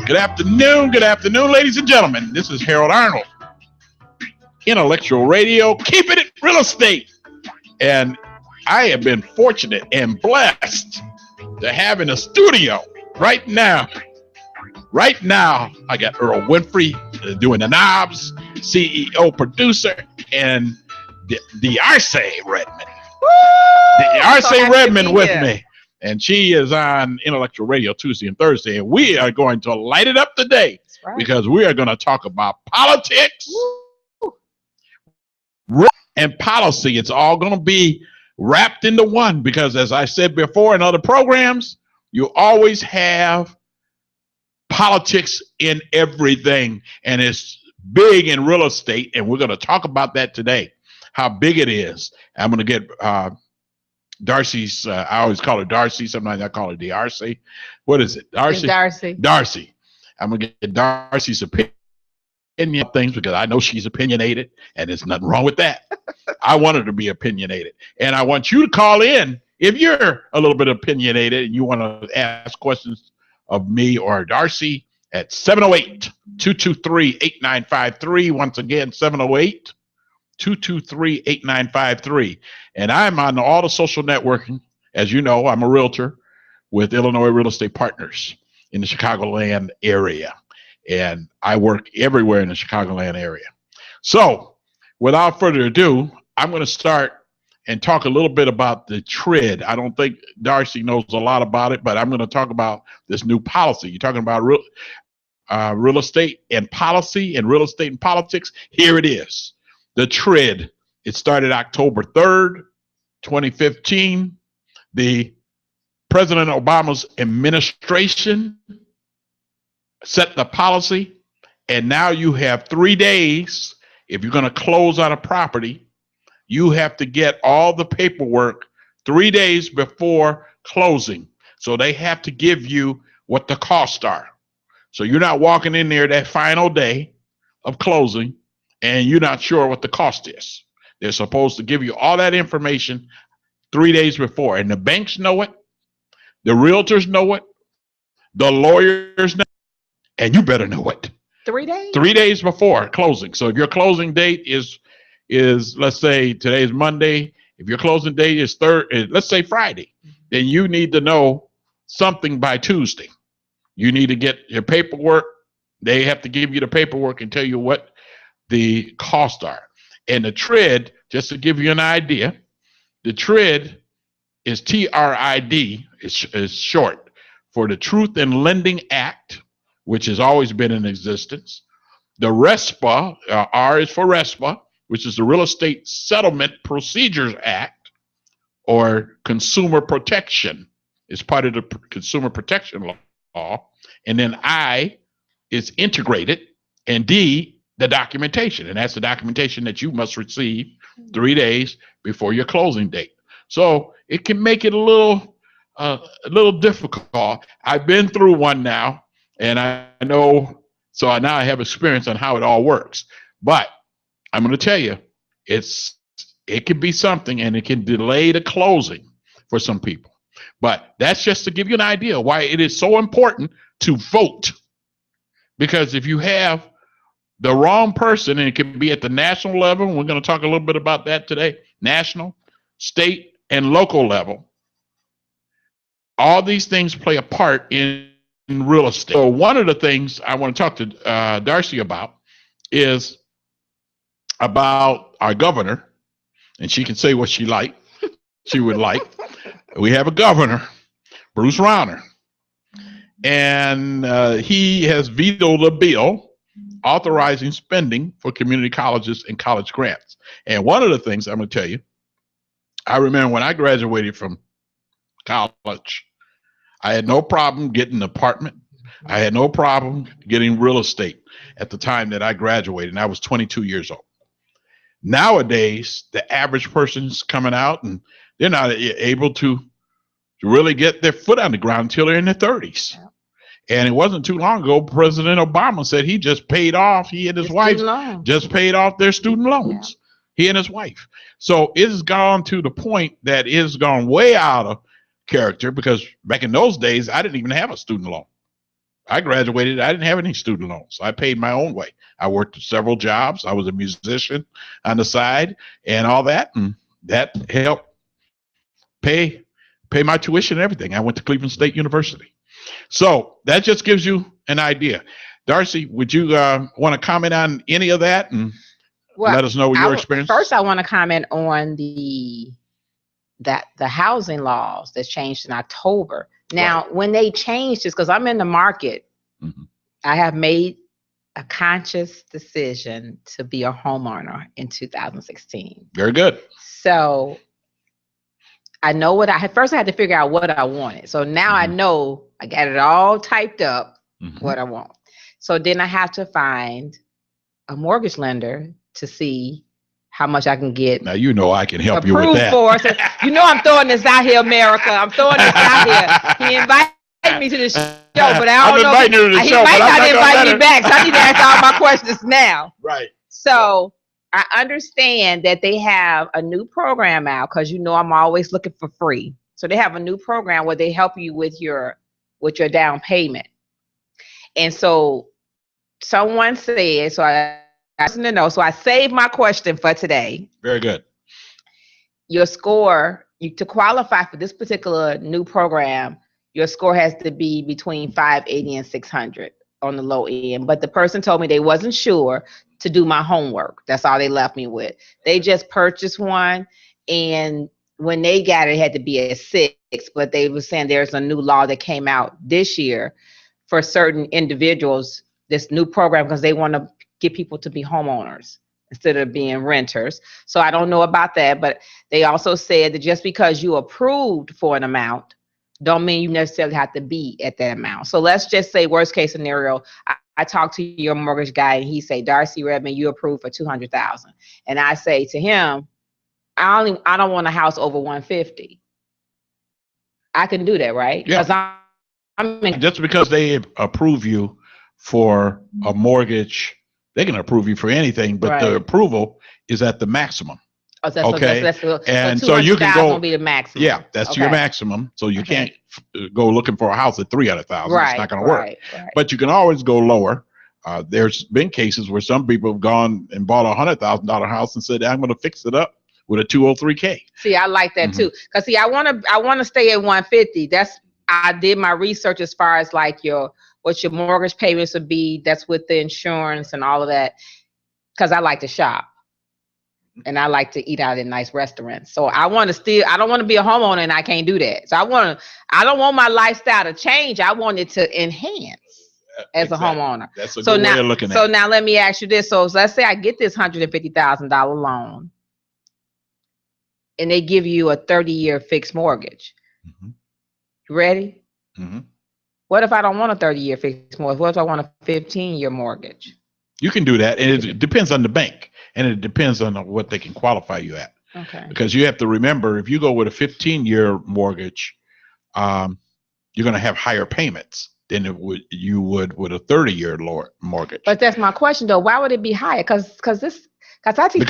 Good afternoon, ladies and gentlemen. This is Harold Arnold, Intellectual Radio, keeping it real estate. And I have been fortunate and blessed to have in a studio right now, I got Earl Winfrey doing the knobs, CEO, producer, and Darci Redmond. Darci Redmond with me. And she is on Intellectual Radio Tuesday and Thursday. And we are going to light it up today because we are going to talk about politics and policy. It's all going to be wrapped into one because, as I said before in other programs, you always have politics in everything. And it's big in real estate. And we're going to talk about that today, how big it is. I'm going to get Darci's, I always call her Darci. Sometimes I call her Darci. What is it? Darci? Darci. I'm going to get Darci's opinion of things because I know she's opinionated and there's nothing wrong with that. I want her to be opinionated. And I want you to call in if you're a little bit opinionated and you want to ask questions of me or Darci at 708-223-8953. Once again, 708-223-8953. And I'm on all the social networking. As you know, I'm a realtor with Illinois Real Estate Partners in the Chicagoland area. And I work everywhere in the Chicagoland area. So without further ado, I'm going to start and talk a little bit about the TRID. I don't think Darci knows a lot about it, but I'm going to talk about this new policy. You're talking about real estate and policy and real estate and politics. Here it is. The TRID, it started October 3rd, 2015. The President Obama's administration set the policy, and now you have 3 days. If you're going to close on a property, you have to get all the paperwork 3 days before closing. So they have to give you what the costs are. So you're not walking in there that final day of closing and you're not sure what the cost is. They're supposed to give you all that information 3 days before. And the banks know it. The realtors know it. The lawyers know it. And you better know it. 3 days? 3 days before closing. So if your closing date is let's say today's Monday. If your closing date is let's say Friday, then you need to know something by Tuesday. You need to get your paperwork. They have to give you the paperwork and tell you what the costs are. And the TRID, just to give you an idea, the TRID is TRID, is short for the Truth in Lending Act, which has always been in existence. The RESPA, R is for RESPA, which is the Real Estate Settlement Procedures Act, or Consumer Protection. It's part of the Consumer Protection Law. And then I is integrated, and D, the documentation. And that's the documentation that you must receive 3 days before your closing date. So it can make it a little difficult. I've been through one now, and I know, so now I have experience on how it all works. But I'm going to tell you, it can be something, and it can delay the closing for some people. But that's just to give you an idea why it is so important to vote. Because if you have the wrong person, and it can be at the national level, we're going to talk a little bit about that today, national, state, and local level. All these things play a part in real estate. So one of the things I want to talk to Darci about is about our governor, and she can say what she would like. We have a governor, Bruce Rauner, and he has vetoed a bill authorizing spending for community colleges and college grants. And one of the things I'm going to tell you, I remember when I graduated from college, I had no problem getting an apartment. I had no problem getting real estate at the time that I graduated, and I was 22 years old. Nowadays, the average person's coming out and they're not able to really get their foot on the ground until they're in their 30s. Yeah. And it wasn't too long ago, President Obama said he just paid off, he and his wife just paid off their student loans. Yeah. He and his wife. So it's gone to the point that it's gone way out of character, because back in those days, I didn't even have a student loan. I graduated. I didn't have any student loans. I paid my own way. I worked several jobs. I was a musician on the side and all that, and that helped pay my tuition and everything. I went to Cleveland State University. So that just gives you an idea. Darci, would you want to comment on any of that and let us know your experience? First, I want to comment on the housing laws that changed in October. Now, when they changed this, because I'm in the market, I have made a conscious decision to be a homeowner in 2016. Very good. So I know what I had to figure out what I wanted. So now I know I got it all typed up, what I want. So then I have to find a mortgage lender to see how much I can get. Now, you know, I can help you with that. So, you know, I'm throwing this out here, America. I'm throwing this out here. He invited me to the show, but I don't know. He might not invite me back, so I need to ask all my questions now. Right. So I understand that they have a new program out, because you know I'm always looking for free. So they have a new program where they help you with your down payment. And so someone said, so I to know. So I saved my question for today. Very good. Your score, to qualify for this particular new program, your score has to be between 580 and 600 on the low end. But the person told me they wasn't sure to do my homework. That's all they left me with. They just purchased one, and when they got it had to be at 6. But they were saying there's a new law that came out this year for certain individuals, this new program, because they want to get people to be homeowners instead of being renters. So I don't know about that, but they also said that just because you approved for an amount don't mean you necessarily have to be at that amount. So let's just say worst case scenario, I talked to your mortgage guy and he say, Darci, Redmond, you approved for $200,000. And I say to him, I don't want a house over 150. I can do that, right? Yeah. Just because they approve you for a mortgage, they can approve you for anything, but the approval is at the maximum. Okay. And so you can go be the maximum. Yeah, that's your maximum. So you can't go looking for a house at 300,000. It's not going to work. Right. But you can always go lower. There's been cases where some people have gone and bought $100,000 house and said, I'm going to fix it up with a 203K. See, I like that too. Cause see, I want to stay at 150. I did my research as far as like what your mortgage payments would be. That's with the insurance and all of that. Cause I like to shop and I like to eat out in nice restaurants. So I don't want to be a homeowner and I can't do that. So I don't want my lifestyle to change. I want it to enhance as a homeowner. That's a good way of looking at it. So now let me ask you this. So let's say I get this $150,000 loan and they give you a 30-year fixed mortgage. You ready? What if I don't want a 30-year fixed mortgage? What if I want a 15-year mortgage? You can do that. And it depends on the bank, and it depends on what they can qualify you at. Okay. Because you have to remember, if you go with a 15-year mortgage, you're going to have higher payments than you would with a 30-year mortgage. But that's my question, though. Why would it be higher? Because I teach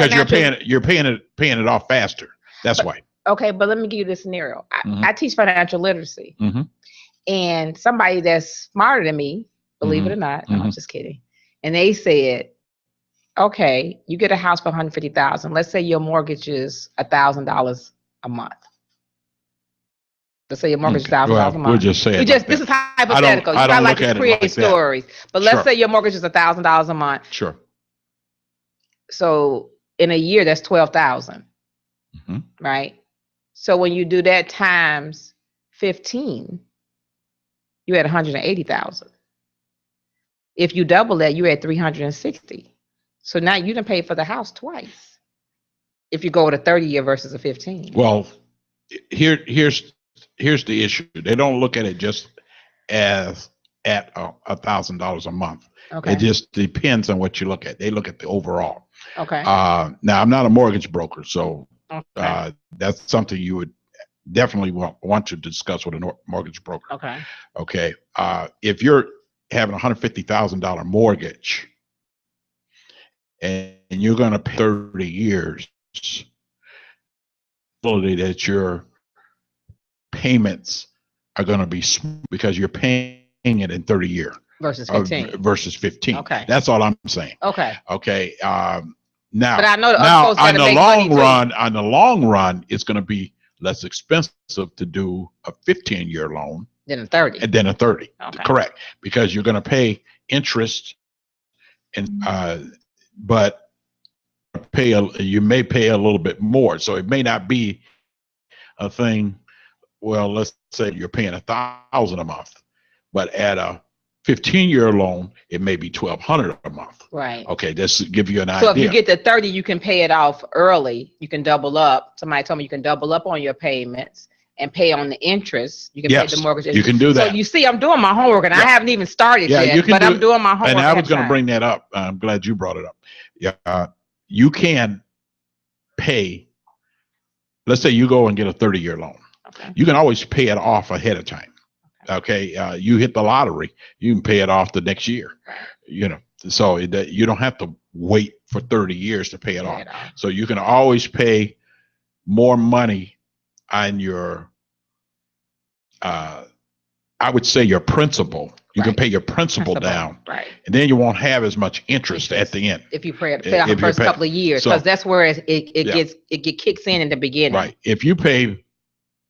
you're paying it off faster. That's why. Okay, but let me give you this scenario. I teach financial literacy, and somebody that's smarter than me, believe it or not, no, I'm just kidding. And they said, okay, you get a house for $150,000. Let's say your mortgage is $1,000 a month. Let's say your mortgage is $1,000 a month. We'll just say this is hypothetical. You gotta like to create stories. But let's say your mortgage is $1,000 a month. Sure. So in a year, that's $12,000. Right? So when you do that times 15, you at $180,000. If you double that, you're at $360,000. So now you done pay for the house twice. If you go with a 30-year versus a 15. Well, here's the issue. They don't look at it just as at $1,000 a month. Okay. It just depends on what you look at. They look at the overall. Okay. Now I'm not a mortgage broker, so that's something you would definitely want to discuss with a mortgage broker. Okay. Okay. If you're having a $150,000 mortgage and you're going to pay 30 years, that your payments are going to be smooth because you're paying it in 30 years. versus 15. Versus 15. Okay. That's all I'm saying. Okay. Okay. Now, but I know on the long run, it's going to be less expensive to do a 15-year loan than a 30. And then a 30. Okay. Correct. Because you're going to pay interest, and but you may pay a little bit more. So it may not be a thing. Well, let's say you're paying $1,000 a month, but at a 15-year loan, it may be $1,200 a month. Right. Okay, just to give you an idea. So if you get the 30, you can pay it off early. You can double up. Somebody told me you can double up on your payments and pay on the interest. You can pay the mortgage. You can do that. So you see, I'm doing my homework, and I haven't even started yet, but I'm doing my homework. And I was going to bring that up. I'm glad you brought it up. Yeah, you can pay. Let's say you go and get a 30-year loan. Okay. You can always pay it off ahead of time. Okay, you hit the lottery, you can pay it off the next year. You know, so you don't have to wait for 30 years to pay it off. So you can always pay more money on your, I would say your principal. You can pay your principal down, and then you won't have as much interest at the end. If you pay off the first couple of years, because that's where it kicks in the beginning. Right. If you pay.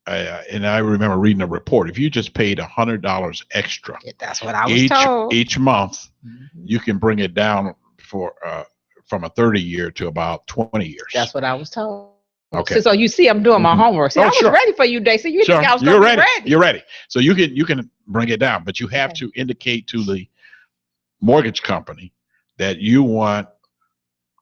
And I remember reading a report. If you just paid $100 extra, that's what I was told. Each month, you can bring it down from a 30-year to about 20 years. That's what I was told. Okay. So you see, I'm doing my homework. See, I was ready for you, Daisy. You think I was going to be ready? You're ready. So you can bring it down, but you have to indicate to the mortgage company that you want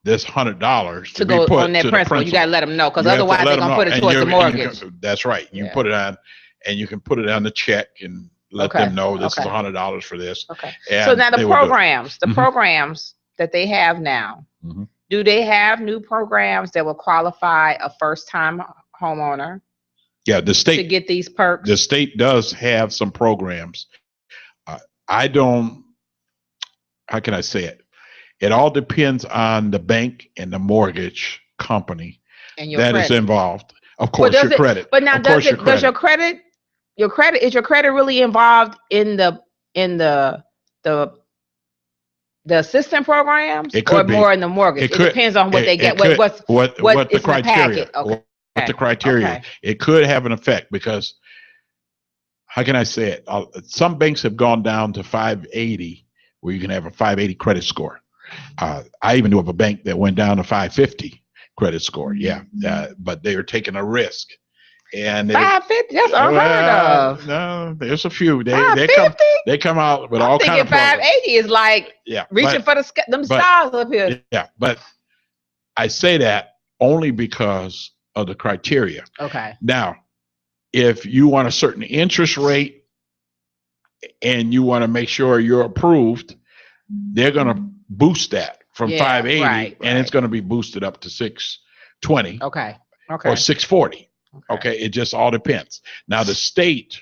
this $100 to go on that principal. You got to let them know, because otherwise they're gonna put it towards the mortgage. That's right. You put it on, and you can put it on the check and let them know this is $100 for this. Okay. So now the programs that they have now, do they have new programs that will qualify a first-time homeowner? Yeah, the state to get these perks. The state does have some programs. I don't. How can I say it? It all depends on the bank and the mortgage company that is involved. Of course, your credit. But now, does your credit really involved in the assistance programs, or more in the mortgage? It depends on what they get. What the criteria? What the criteria? It could have an effect, because how can I say it? Some banks have gone down to 580, where you can have a 580 credit score. I even knew of a bank that went down to 550 credit score. But they were taking a risk. And 550, that's unheard of. No, there's a few. They come out with all kinds of 580 is like reaching for them stars up here. Yeah, but I say that only because of the criteria. Okay. Now, if you want a certain interest rate and you want to make sure you're approved, they're going to boost that from 580, and it's going to be boosted up to 620. Okay. Or 640. Okay. It just all depends. Now, the state,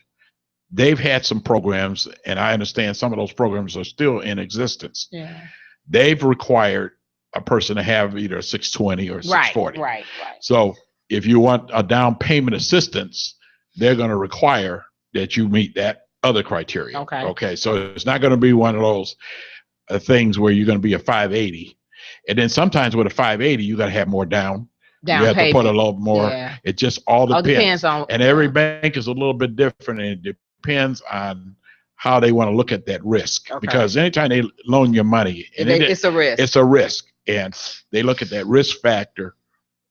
they've had some programs, and I understand some of those programs are still in existence. Yeah. They've required a person to have either a 620 or 640. Right. So if you want a down payment assistance, they're going to require that you meet that other criteria. Okay. So it's not going to be one of those things where you're going to be a 580, and then sometimes with a 580 you got to have more down you have payment. To put a little more. It just all depends on, and every bank is a little bit different, and it depends on how they want to look at that risk, because anytime they loan your money, and it's a risk, and they look at that risk factor,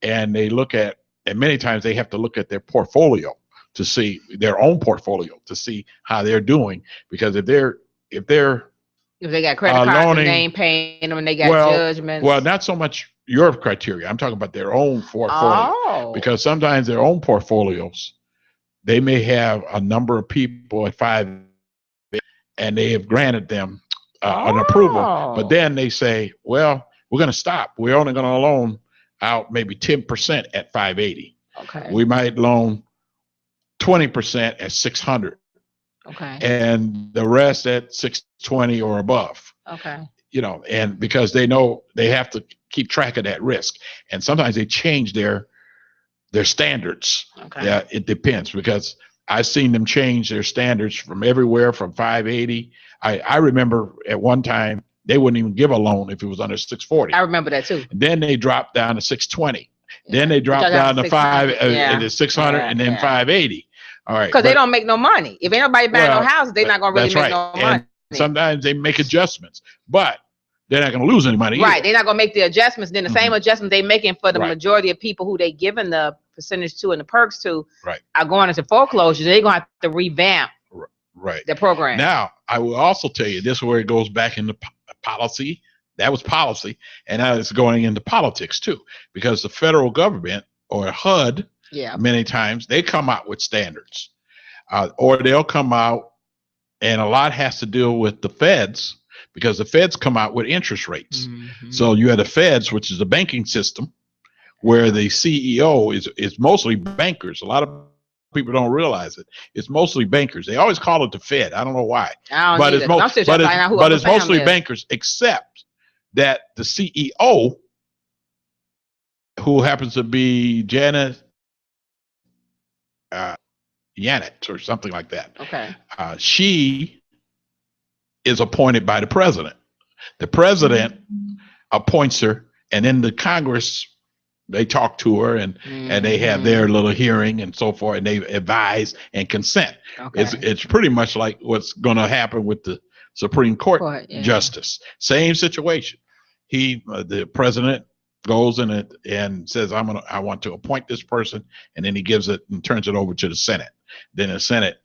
and many times they have to look at their portfolio to see their own portfolio to see how they're doing, because if they got credit cards and they ain't paying them, and they got judgments. Well, not so much your criteria. I'm talking about their own portfolio. Because sometimes their own portfolios, they may have a number of people at 5, and they have granted them an approval. But then they say, well, we're going to stop. We're only going to loan out maybe 10% at 580. Okay. We might loan 20% at 600. Okay. And the rest at 620 or above. Okay. And because they know they have to keep track of that risk, and sometimes they change their standards. Okay. Yeah, it depends, because I've seen them change their standards from everywhere from 580. I remember at one time they wouldn't even give a loan if it was under 640. I remember that too. And then they dropped down to 620. Yeah. Then they dropped down to 600 and then 580. All right. Because they don't make no money. If ain't nobody buying no houses, they're not going to really make no money. And sometimes they make adjustments, but they're not going to lose any money. Right. Either. They're not going to make the adjustments. Then the same adjustments they making for the majority of people who they giving the percentage to and the perks to are going into foreclosure. They're going to have to revamp the program. Now, I will also tell you, this is where it goes back into policy. That was policy. And now it's going into politics too, because the federal government or HUD, many times they come out with standards, or they'll come out, and a lot has to do with the feds, because the feds come out with interest rates. So you have the feds, which is the banking system, where the CEO is mostly bankers. A lot of people don't realize it. It's mostly bankers. They always call it the Fed. I don't know why. But it's mostly bankers, except that the CEO, who happens to be Janet or something like that. Okay. She is appointed by the president. The president appoints her, and then the Congress, they talk to her and they have their little hearing and so forth, and they advise and consent. Okay. It's pretty much like what's going to happen with the Supreme Court justice. Same situation. The president goes and says, I want to appoint this person, and then he gives it and turns it over to the Senate. Then the Senate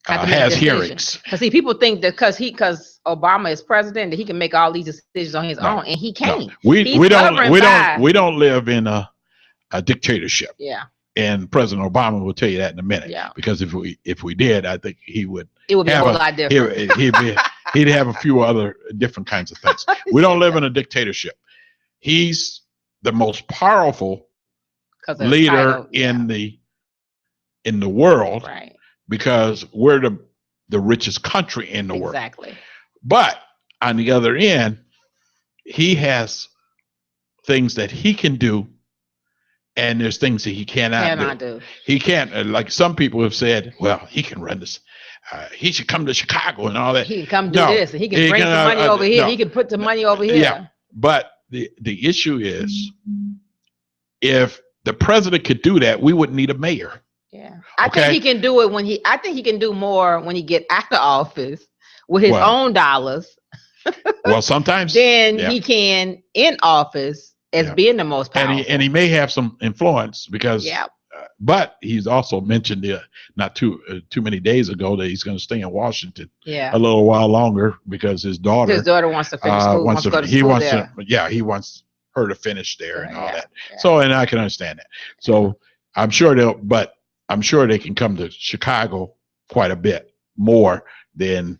has hearings. Because see, people think that because Obama is president that he can make all these decisions on his own, and he can't. No. We don't live in a dictatorship. Yeah. And President Obama will tell you that in a minute. Yeah. Because if we did, I think he would. It would be a whole lot different. He'd have a few other different kinds of things. We don't live in a dictatorship. He's the most powerful leader in the world. Right. Because we're the richest country in the world. Exactly. But on the other end, he has things that he can do, and there's things that he cannot do. He can't, like some people have said, well, he can run this. He should come to Chicago and all that. He can come do this, and he can bring some money over here. He can put the money over here. Yeah, but the issue is, if the president could do that, we wouldn't need a mayor. Yeah, I think he can do it I think he can do more when he get out of office with his own dollars. Well, sometimes then he can in office as being the most powerful. And he may have some influence because, but he's also mentioned not too many days ago that he's going to stay in Washington a little while longer because his daughter wants to finish school. He wants her to finish there and all that. Yeah. So, and I can understand that. So I'm sure they can come to Chicago quite a bit more than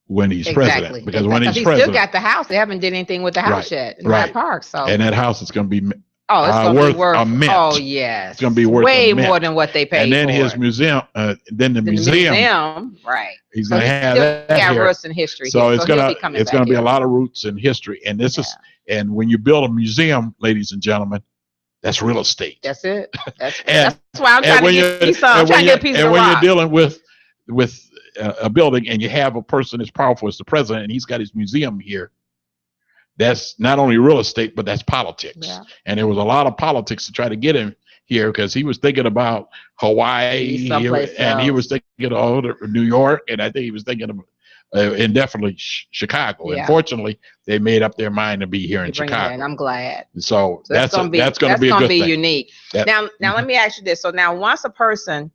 when he's president. Because when he's president, still got the house. They haven't did anything with the house yet in Hyde Park. So, and that house is going to be worth a mint. Oh yes, it's going to be worth way more than what they paid. And then for his museum, the museum, right? He's going to have that here. Roots in history. So it's going to be a lot of roots in history. And this is, and when you build a museum, ladies and gentlemen, that's real estate. That's it. That's why I'm trying to get a piece of and when you're dealing with a building and you have a person as powerful as the president and he's got his museum here, that's not only real estate, but that's politics. Yeah. And there was a lot of politics to try to get him here because he was thinking about Hawaii and he was thinking of New York, and I think he was thinking of indefinitely Chicago. Yeah. Unfortunately, they made up their mind to be here in Chicago. And I'm glad. So that's going to be a good thing. Unique. Now let me ask you this. So now once a person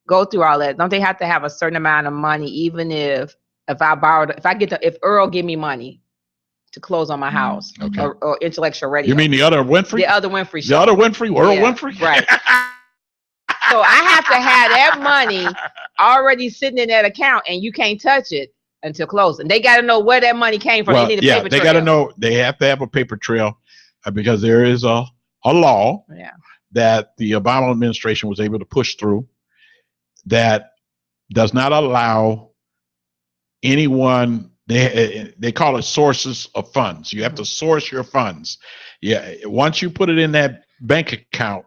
go through all that, don't they have to have a certain amount of money, even if Earl give me money to close on my house or Intellectual Radio? You mean the other Winfrey? The other Winfrey show. The other Winfrey? Earl Winfrey? Right. So I have to have that money already sitting in that account, and you can't touch it until closing. They got to know where that money came from. Well, they need a paper trail. They got to know. They have to have a paper trail because there is a law that the Obama administration was able to push through that does not allow anyone. They call it sources of funds. You have to source your funds. Yeah, once you put it in that bank account,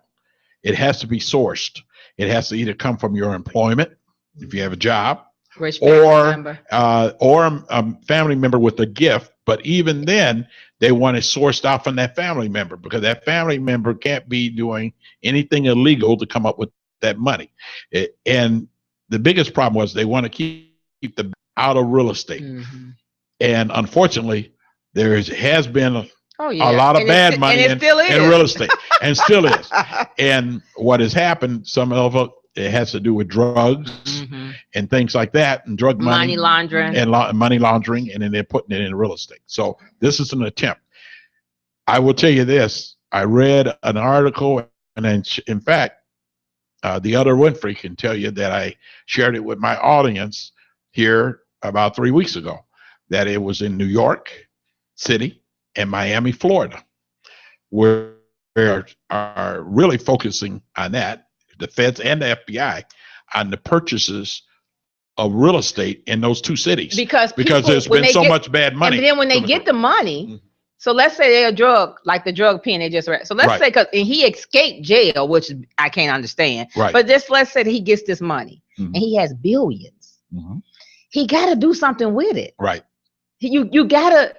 it has to be sourced. It has to either come from your employment, if you have a job, Rich family member. Or a family member with a gift. But even then, they want it sourced out from that family member, because that family member can't be doing anything illegal to come up with that money. And the biggest problem was they want to keep the out of real estate. Mm-hmm. And unfortunately, there has been a Oh, lot of bad money in real estate, and still is. And what has happened, some of it has to do with drugs and things like that, and drug money laundering, and money laundering, and then they're putting it in real estate. So this is an attempt. I will tell you this: I read an article, and then, in fact, the other Winfrey can tell you that I shared it with my audience here about 3 weeks ago, that it was in New York City and Miami, Florida, where they are really focusing on that, the feds and the FBI, on the purchases of real estate in those two cities. Because there's been so much bad money. And then when they get the money, so let's say they're the drug pen they just read. So let's say, and he escaped jail, which I can't understand. Right. But let's say that he gets this money and he has billions. He got to do something with it. Right. You gotta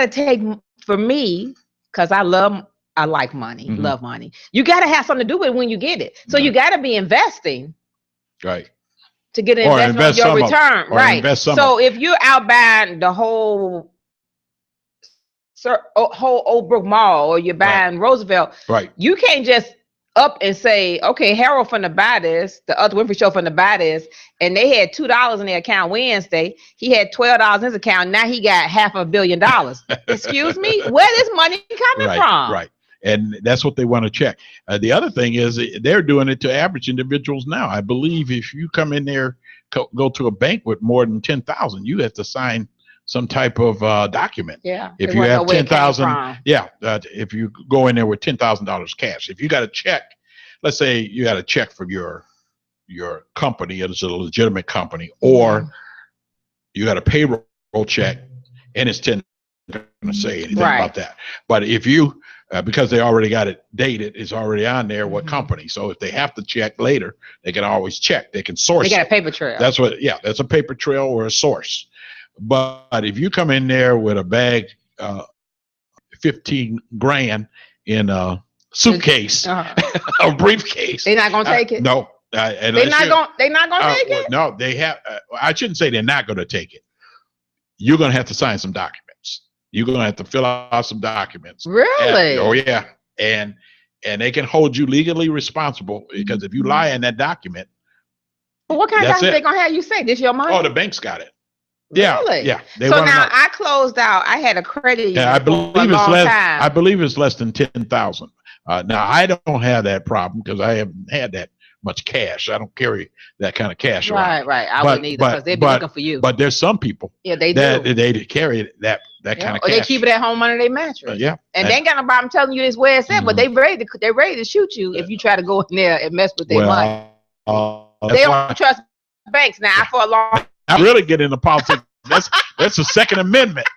take, for me, because I like money, love money. You gotta have something to do with it when you get it. So you gotta be investing. Right. To get an investment on your return. Right. So if you're out buying the whole Old Brook Mall, or you're buying Roosevelt, you can't just up and say, okay, Harold finna buy this, the other Winfrey Show finna buy this, and they had $2 in their account Wednesday. He had $12 in his account. Now he got $500 million. Excuse me, where is money coming from? Right. And that's what they want to check. The other thing is they're doing it to average individuals now. I believe if you come in there, go to a bank with more than 10,000, you have to sign some type of document. Yeah. If you have 10,000, if you go in there with $10,000 cash, if you got a check, let's say you got a check from your company, it's a legitimate company, or you got a payroll check and it's 10, I'm not going to say anything about that. But if you, because they already got it dated, it's already on there what company. So if they have to check later, they can always check. They can source. They got a paper trail. That's that's a paper trail or a source. But if you come in there with a bag, 15 grand in a suitcase, a briefcase, they're not gonna take it. No, they're not gonna take it. No, they have. I shouldn't say they're not gonna take it. You're gonna have to sign some documents. You're gonna have to fill out some documents. Really? And they can hold you legally responsible, because if you lie in that document. Well, what kind of document they gonna have you say? This your money? Oh, the bank's got it. Yeah, really? Yeah. So now I closed out. I had a credit union I believe for a long time. I believe it's less than 10,000. Now I don't have that problem because I haven't had that much cash. I don't carry that kind of cash around. Right. I wouldn't either, because they'd be looking for you. But there's some people. Yeah, they do. They carry that kind of cash. Or they keep it at home under their mattress. Yeah. And they ain't got no problem telling you this where it's at, but they're ready to shoot you if you try to go in there and mess with their money. They don't trust banks now for a long. I really get into politics. That's the Second Amendment.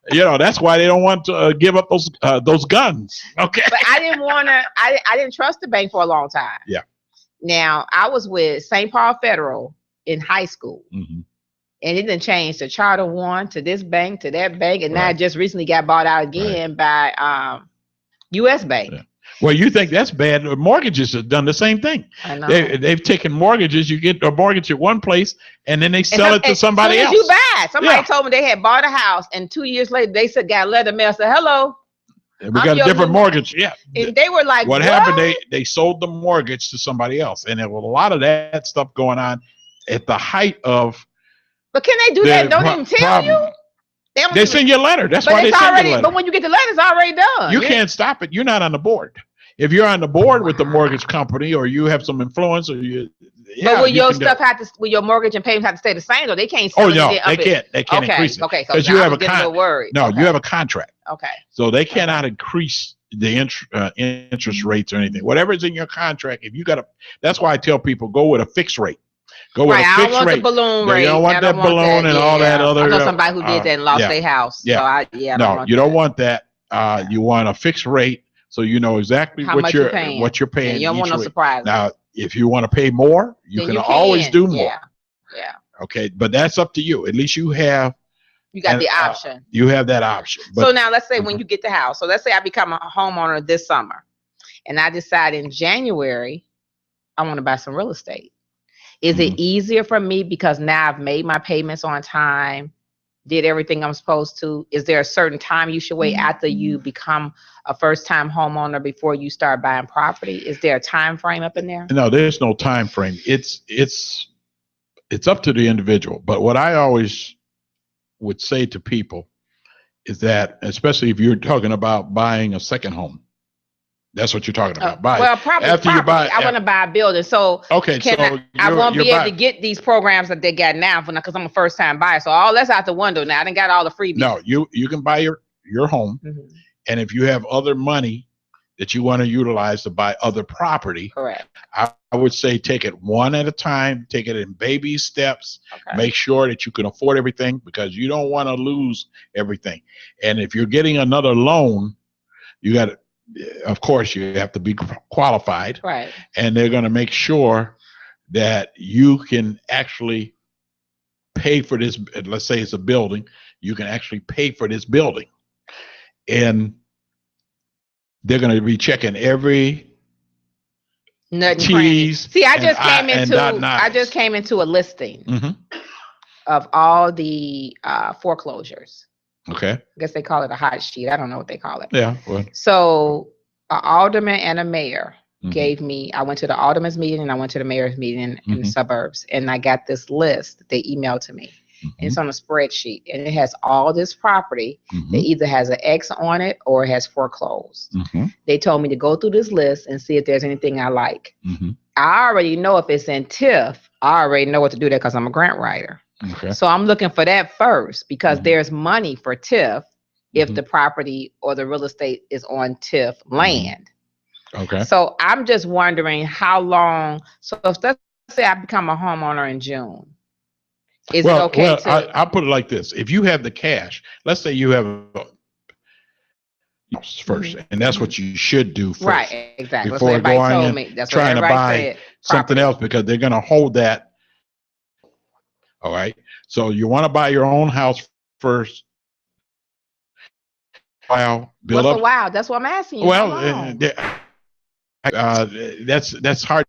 That's why they don't want to give up those guns. Okay. But I didn't want to. I didn't trust the bank for a long time. Yeah. Now I was with St. Paul Federal in high school, and it didn't change to Charter One, to this bank, to that bank, and now it just recently got bought out again by U.S. Bank. Yeah. Well, you think that's bad? Mortgages have done the same thing. I know. They've taken mortgages. You get a mortgage at one place, and then they sell it to somebody else. You buy. Somebody told me they had bought a house, and 2 years later they got a letter mail said, "Hello, we got a different mortgage." Yeah. And they were like, "What happened? They sold the mortgage to somebody else," and there was a lot of that stuff going on at the height of. But can they do that? Don't even tell you. They send you a letter. That's why they send you a letter. But when you get the letter, it's already done. You can't stop it. You're not on the board. If you're on the board with the mortgage company, or you have some influence, or but will your stuff will your mortgage and payments have to stay the same, or they can't? Oh no, they can't. They can't increase it. Okay, so because you have a contract. No, you have a contract. Okay. So they cannot increase the interest rates or anything. Whatever's in your contract, if you got that's why I tell people go with a fixed rate. Go with a fixed rate. I don't want the balloon rate. You don't want that balloon and all that other. I know somebody who did that and lost their house. Yeah. So no, you don't want that. You want a fixed rate. So you know exactly what you're paying. And you don't want no surprise. Now, if you want to pay more, you can always do more. Okay, but that's up to you. At least you have the option. You have that option. But, so now let's say when you get the house. So let's say I become a homeowner this summer, and I decide in January I want to buy some real estate. Is it easier for me because now I've made my payments on time, did everything I'm supposed to? Is there a certain time you should wait after you become a first-time homeowner before you start buying property? Is there a time frame up in there? No, there's no time frame. It's up to the individual. But what I always would say to people is that, especially if you're talking about buying a second home, that's what you're talking about. Probably after you buy. I want to buy a building, so okay. I won't be able to get these programs that they got now because I'm a first time buyer. So all that's out the window now. I didn't got all the freebies. No, you can buy your home, and if you have other money that you want to utilize to buy other property, correct. I would say take it one at a time. Take it in baby steps. Okay. Make sure that you can afford everything because you don't want to lose everything. And if you're getting another loan, you got to. Of course, you have to be qualified, right? And they're going to make sure that you can actually pay for this. Let's say it's a building, you can actually pay for this building, and they're going to be checking every T's. See, I just came into a listing of all the foreclosures. Okay. I guess they call it a hot sheet. I don't know what they call it. Yeah. Well. So an alderman and a mayor gave me, I went to the alderman's meeting and I went to the mayor's meeting in the suburbs, and I got this list that they emailed to me. And it's on a spreadsheet, and it has all this property that either has an X on it or it has foreclosed. They told me to go through this list and see if there's anything I like. I already know if it's in TIF. I already know what to do there because I'm a grant writer. Okay. So I'm looking for that first because there's money for TIF if the property or the real estate is on TIF land. Okay. So I'm just wondering how long. So if let's say I become a homeowner in June, is it okay I'll put it like this. If you have the cash, let's say you have first, and that's what you should do first. Right, exactly. Before going and trying to buy something else because they're going to hold that. All right. So you want to buy your own house first. Wow. What's a while? That's what I'm asking you. Well, that's hard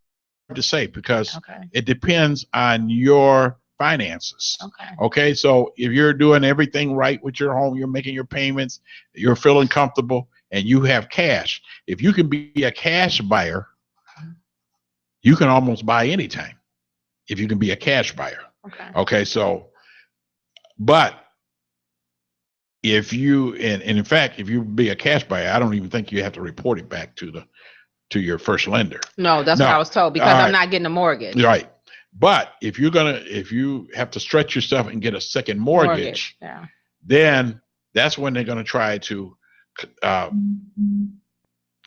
to say because it depends on your finances. Okay. So if you're doing everything right with your home, you're making your payments, you're feeling comfortable, and you have cash. If you can be a cash buyer, you can almost buy anytime. If you can be a cash buyer. Okay. So, but if you, and in fact, if you be a cash buyer, I don't even think you have to report it back to your first lender. No, that's what I was told because I'm not getting a mortgage. Right. But if you have to stretch yourself and get a second mortgage. Then that's when they're going to try to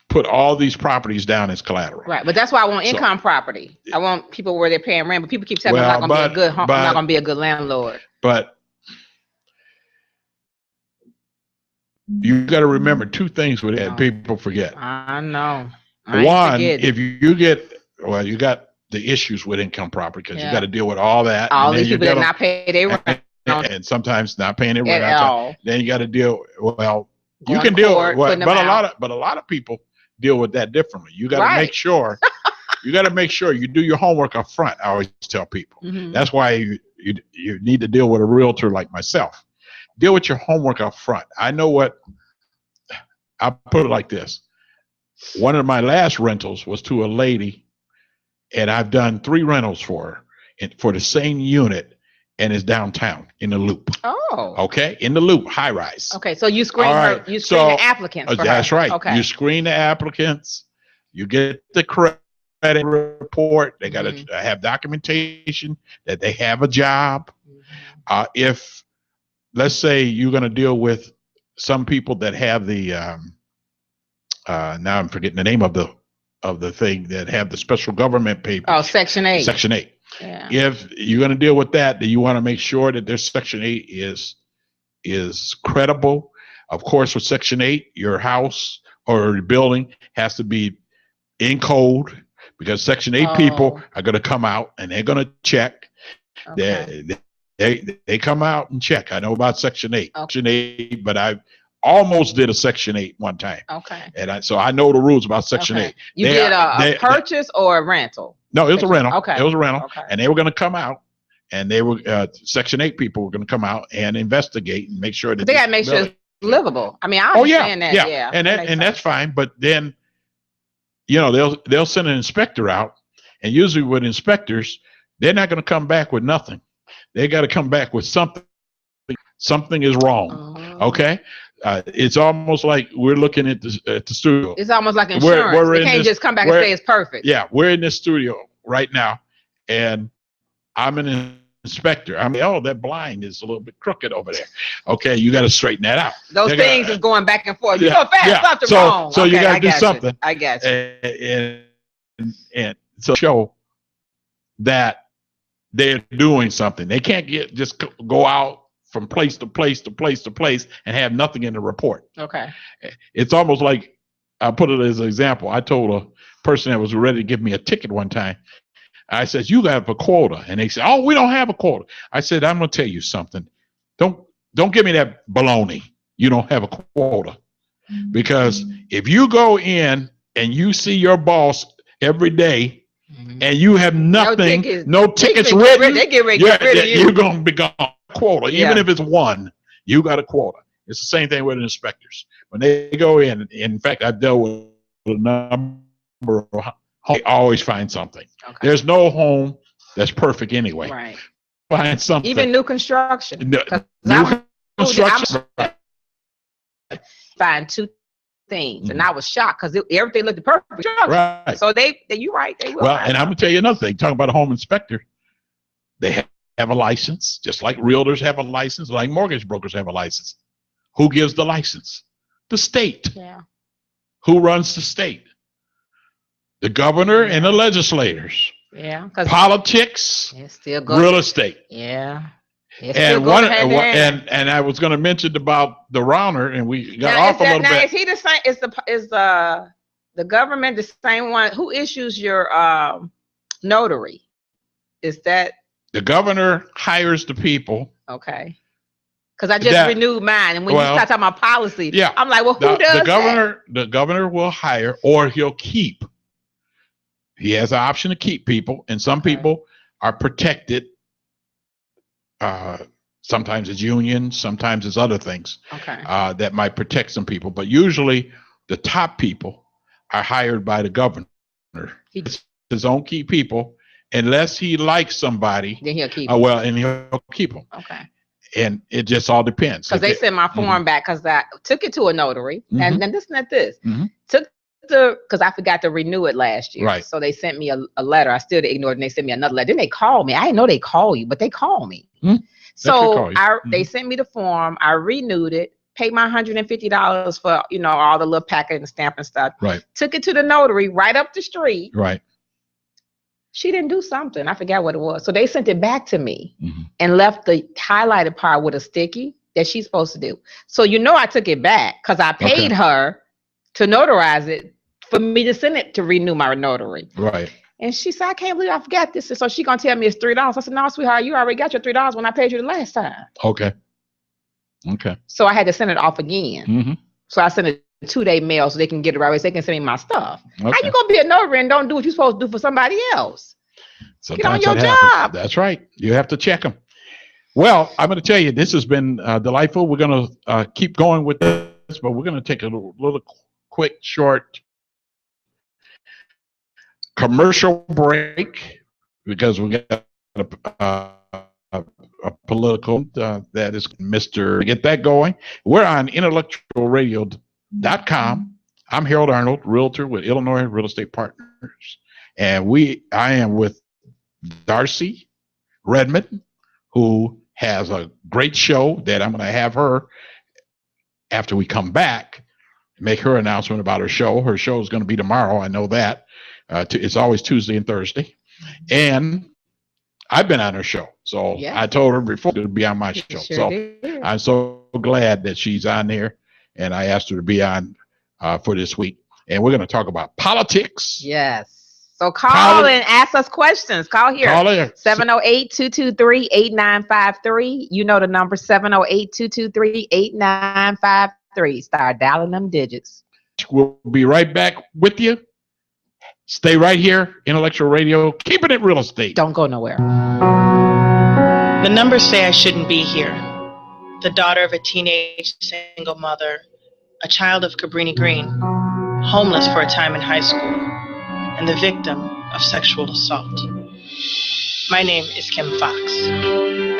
put all these properties down as collateral. Right, but that's why I want income property. I want people where they're paying rent, but people keep telling me I'm not going to be a good landlord. But you got to remember two things with that people forget. I know. One, if you get, you got the issues with income property because you got to deal with all that. All these people that not pay their rent. And sometimes not paying their rent. At all. Then you got to deal, you can deal with, but a lot of people deal with that differently. You got to make sure you do your homework up front. I always tell people that's why you need to deal with a realtor like myself. Deal with your homework up front. I know what I'll put it like this. One of my last rentals was to a lady, and I've done 3 rentals for her for the same unit, and it's downtown in the Loop. Oh. Okay, in the Loop, high rise. Okay, so you screen her, you screen the applicants for that's her. Right. Okay. You screen the applicants. You get the credit report. They got to have documentation that they have a job. If, let's say, you're going to deal with some people that have the now I'm forgetting the name of the thing that have the special government paper. Oh, Section 8. Section 8. Yeah. If you're going to deal with that, then you want to make sure that their Section 8 is credible. Of course, with Section 8, your house or building has to be in code because Section 8 people are going to come out and they're going to check. Okay. They come out and check. I know about Section 8. Okay. Section 8, but I almost did a Section 8 one time. Okay. And so I know the rules about Section 8. You did a purchase or a rental? No, it was a rental. Okay. It was a rental. Okay. And they were going to come out, and they were Section 8 people were going to come out and investigate and make sure that they got to make sure it's livable. I mean, I understand that. Yeah. And that's fine. But then, they'll send an inspector out, and usually with inspectors, they're not going to come back with nothing. They got to come back with something. Something is wrong. Okay. It's almost like we're looking at the studio. It's almost like insurance. They can't just come back and say it's perfect. Yeah, we're in this studio right now, and I'm an inspector. I mean, that blind is a little bit crooked over there. Okay, you got to straighten that out. Those things is going back and forth. You know, something wrong. So you got to do something. I got you. And so show that they're doing something. They can't just go out from place to place to place to place and have nothing in the report. Okay. It's almost like, I'll put it as an example. I told a person that was ready to give me a ticket one time. I said, you have a quota. And they said, oh, we don't have a quota. I said, I'm going to tell you something. Don't give me that baloney. You don't have a quota. Because if you go in and you see your boss every day and you have nothing, no tickets written, they get rid of you. You're going to be gone. Quota, even if it's one, you got a quota. It's the same thing with inspectors. When they go in fact, I've dealt with a number of homes, they always find something. Okay. There's no home that's perfect anyway. Right. Find something. Even new construction. New construction. Find two things, and I was shocked because everything looked perfect. Right. So you're right. They will. Well, and I'm gonna tell you another thing. Talking about a home inspector, they have a license, just like realtors have a license, like mortgage brokers have a license. Who gives the license? The state. Yeah. Who runs the state? The governor and the legislators. Yeah. Politics, real estate. Yeah. And I was going to mention about the Rauner, and we got off a little bit. Now, is he the same? Is the government the same one? Who issues your notary? Is that the governor hires the people? Okay. Because I just renewed mine, and when you start talking about policy, I'm like, well, who does that? The governor will hire, or he'll keep. He has the option to keep people, and some people are protected. Sometimes it's unions, sometimes it's other things that might protect some people. But usually the top people are hired by the governor. He's his own key people, unless he likes somebody. Then he'll keep and he'll keep them. Okay. And it just all depends. Because they sent my form back because I took it to a notary. And then because I forgot to renew it last year. Right. So they sent me a letter. I still ignored it, and they sent me another letter. Then they called me. I didn't know they call you, but they call me. So they sent me the form. I renewed it, paid my $150 for all the little packet and stamp and stuff. Right. Took it to the notary right up the street. Right. She didn't do something. I forgot what it was. So they sent it back to me and left the highlighted part with a sticky that she's supposed to do. So I took it back because I paid her to notarize it for me to send it to renew my notary. Right. And she said, I can't believe I forgot this. And so she gonna tell me it's $3. I said, no, sweetheart, you already got your $3 when I paid you the last time. Okay. So I had to send it off again. So I sent it 2-day mail so they can get it right away. So they can send me my stuff. How you gonna be a notary and don't do what you're supposed to do for somebody else? Sometimes get on your job. That's right. You have to check them. Well, I'm going to tell you, this has been delightful. We're going to keep going with this, but we're going to take a little quick, short commercial break because we got a political that is Mr. Get that going. We're on IntellectualRadio.com. I'm Harold Arnold, realtor with Illinois Real Estate Partners, and I am with Darci Redmond, who has a great show that I'm going to have her, after we come back, make her announcement about her show. Her show is going to be tomorrow. I know that. It's always Tuesday and Thursday. And I've been on her show. So I told her before to be on my show. I'm so glad that she's on there. And I asked her to be on for this week. And we're going to talk about politics. Yes. So call and ask us questions. Call here. 708-223-8953. You know the number, 708-223-8953. Start dialing them digits. We'll be right back with you. Stay right here, Intellectual Radio, keeping it real estate. Don't go nowhere. The numbers say I shouldn't be here. The daughter of a teenage single mother, a child of Cabrini Green, homeless for a time in high school, and the victim of sexual assault. My name is Kim Fox.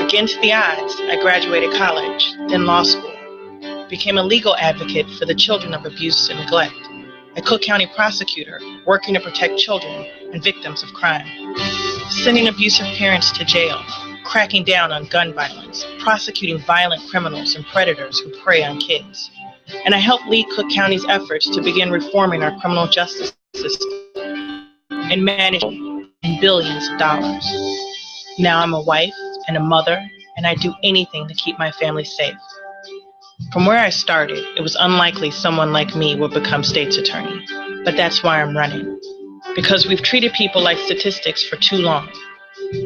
Against the odds, I graduated college, then law school, became a legal advocate for the children of abuse and neglect, a Cook County prosecutor working to protect children and victims of crime, sending abusive parents to jail, cracking down on gun violence, prosecuting violent criminals and predators who prey on kids. And I helped lead Cook County's efforts to begin reforming our criminal justice system and managing billions of dollars. Now I'm a wife and a mother, and I do anything to keep my family safe. From where I started, it was unlikely someone like me would become state's attorney, but that's why I'm running. Because we've treated people like statistics for too long,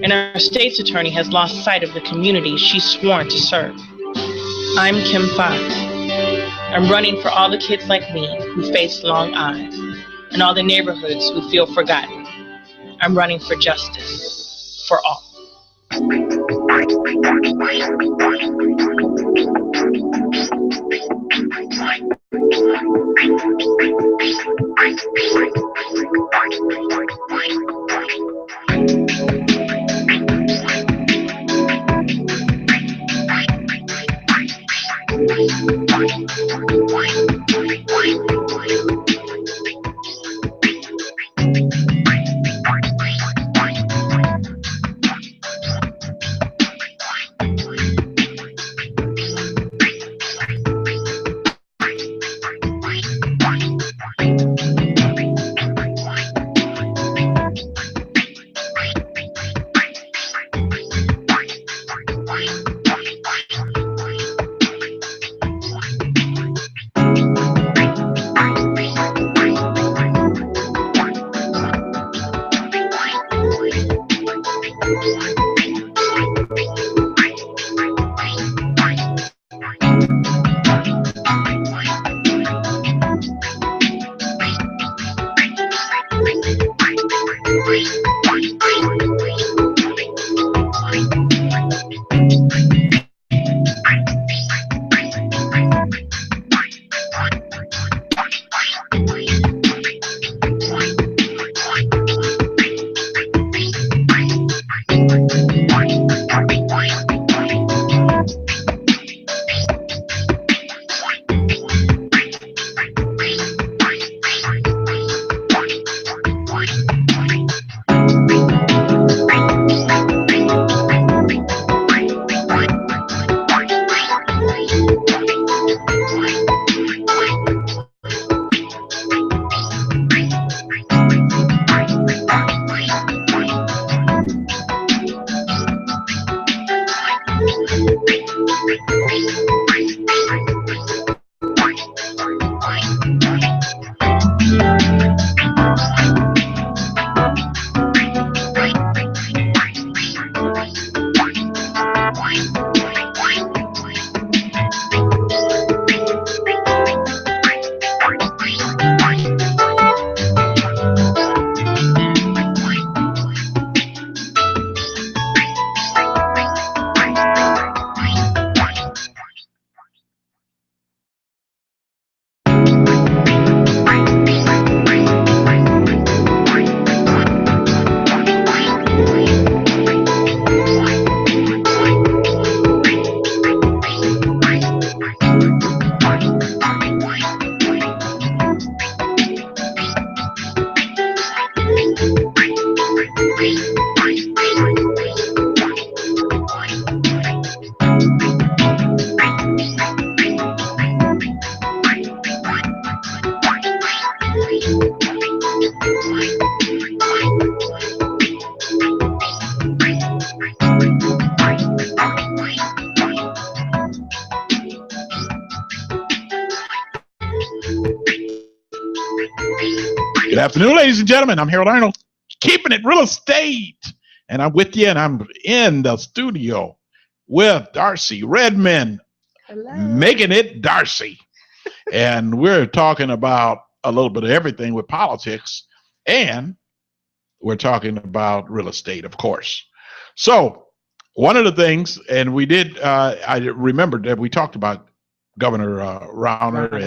and our state's attorney has lost sight of the community she's sworn to serve. I'm Kim Fox. I'm running for all the kids like me who face long eyes, and all the neighborhoods who feel forgotten. I'm running for justice for all. Good afternoon, ladies and gentlemen. I'm Harold Arnold, keeping it real estate. And I'm with you, and I'm in the studio with Darci Redmond. Hello. Making it Darci. And we're talking about a little bit of everything with politics, and we're talking about real estate, of course. So one of the things, and we did, I remembered that we talked about Governor Rauner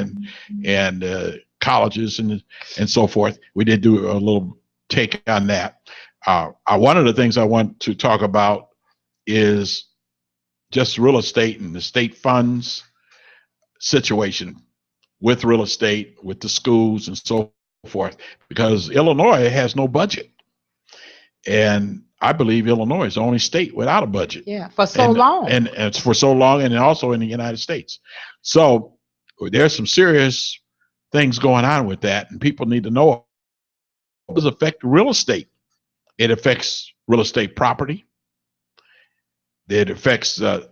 and colleges and so forth. We did do a little take on that. One of the things I want to talk about is just real estate and the state funds situation with real estate, with the schools and so forth, because Illinois has no budget. And I believe Illinois is the only state without a budget. Yeah, for so long. And it's for so long, and also in the United States. So there's some serious things going on with that, and people need to know how does it affect real estate. It affects real estate property. It affects the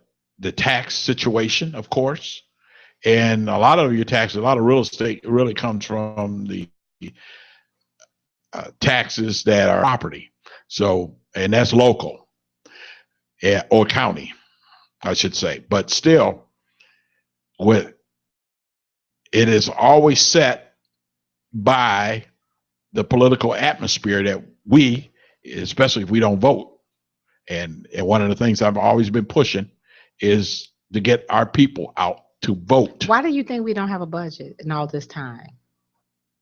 tax situation, of course. And a lot of your taxes, a lot of real estate really comes from the taxes that are property. So, and that's local, or county, I should say. But still, it is always set by the political atmosphere that we, especially if we don't vote. And one of the things I've always been pushing is to get our people out to vote. Why do you think we don't have a budget in all this time?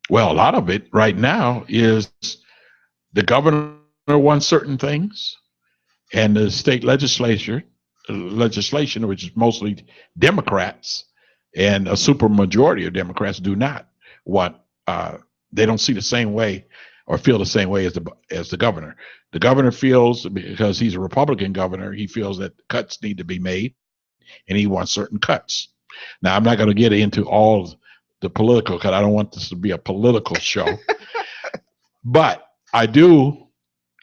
Well, a lot of it right now is the governor wants certain things, and the state legislation, which is mostly Democrats, and a super majority of Democrats do not want. They don't see the same way or feel the same way as the governor. The governor feels, because he's a Republican governor, he feels that cuts need to be made, and he wants certain cuts. Now, I'm not going to get into all the political, because I don't want this to be a political show. But I do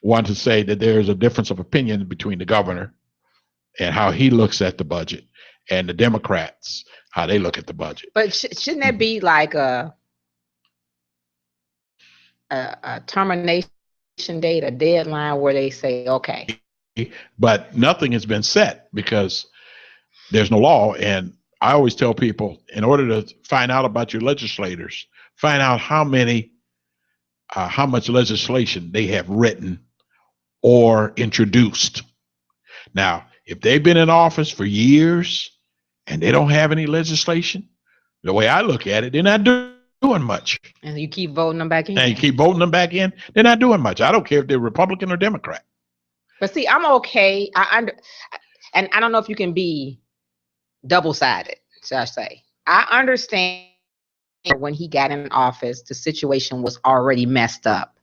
want to say that there's a difference of opinion between the governor and how he looks at the budget, and the Democrats, how they look at the budget. But shouldn't that be like a termination date, a deadline where they say, okay? But nothing has been set because there's no law. And I always tell people, in order to find out about your legislators, find out how much legislation they have written or introduced. Now, if they've been in office for years and they don't have any legislation, the way I look at it, they're not doing much. And you keep voting them back in? And you keep voting them back in, they're not doing much. I don't care if they're Republican or Democrat. But see, I'm okay. And I don't know if you can be double-sided, shall I say. I understand when he got in office, the situation was already messed up.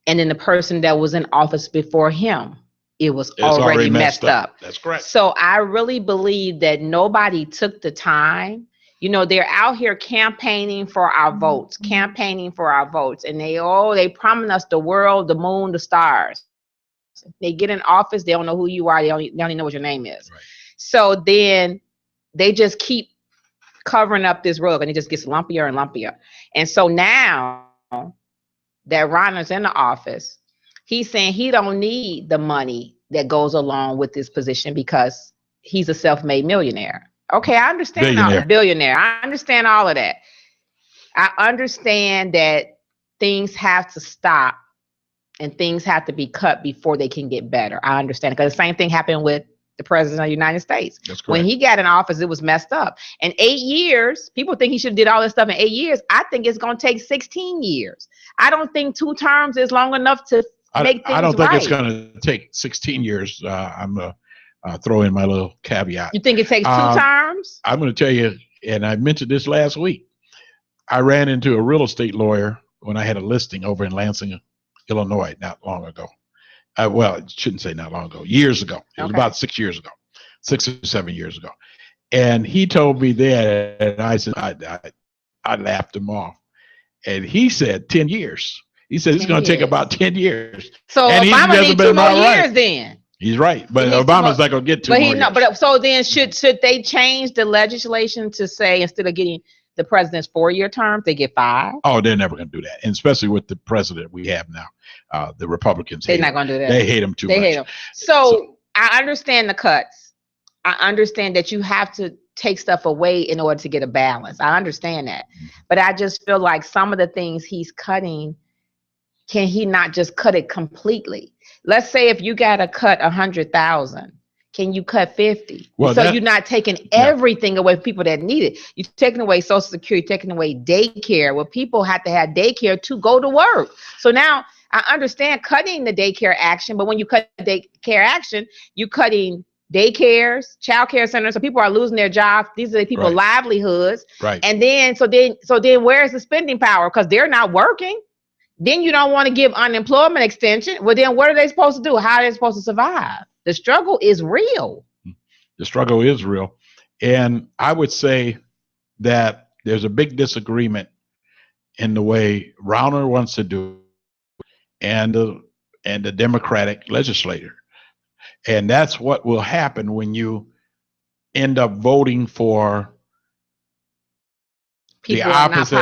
And then the person that was in office before him, it was already messed up. That's correct. So I really believe that nobody took the time. You know, they're out here campaigning for our votes, and they promise us the world, the moon, the stars. They get in office, they don't know who you are, they don't even know what your name is. Right. So then they just keep covering up this rug, and it just gets lumpier and lumpier. And so now that Ronald's in the office, he's saying he don't need the money that goes along with this position because he's a self-made millionaire. Okay, I understand billionaire. I understand all of that. I understand that things have to stop and things have to be cut before they can get better. I understand, because the same thing happened with the president of the United States. That's correct. When he got in office, it was messed up. And 8 years, people think he should have did all this stuff in 8 years. I think it's going to take 16 years. I don't think 2 terms is long enough to make things right. I don't think it's going to take 16 years. I'm going to throw in my little caveat. You think it takes 2 terms? I'm going to tell you, and I mentioned this last week. I ran into a real estate lawyer when I had a listing over in Lansing, Illinois, not long ago. Well, I shouldn't say not long ago, years ago. It was about 6 years ago, 6 or 7 years ago. And he told me that, and I said, I laughed him off. And he said 10 years. He said it's going to take about 10 years. So and Obama needs 2 more years then. He's right, but Obama's not going to get 2 more years. But so then should they change the legislation to say, instead of getting the president's 4-year terms, they get 5. Oh, they're never going to do that, and especially with the president we have now. The Republicans, they're not going to do that. They hate him too much. They hate him. So I understand the cuts. I understand that you have to take stuff away in order to get a balance. I understand that, but I just feel like some of the things he's cutting, can he not just cut it completely? Let's say if you got to cut 100,000. Can you cut 50? Well, so you're not taking everything away from people that need it. You're taking away Social Security, taking away daycare, where people have to have daycare to go to work. So now I understand cutting the daycare action, but when you cut daycare action, you're cutting daycares, child care centers, so people are losing their jobs. These are the people's livelihoods. Right. And then so then where's the spending power? Because they're not working. Then you don't want to give unemployment extension. Well, then what are they supposed to do? How are they supposed to survive? The struggle is real. The struggle is real. And I would say that there's a big disagreement in the way Rauner wants to do and the Democratic legislator. And that's what will happen when you end up voting for people the opposite,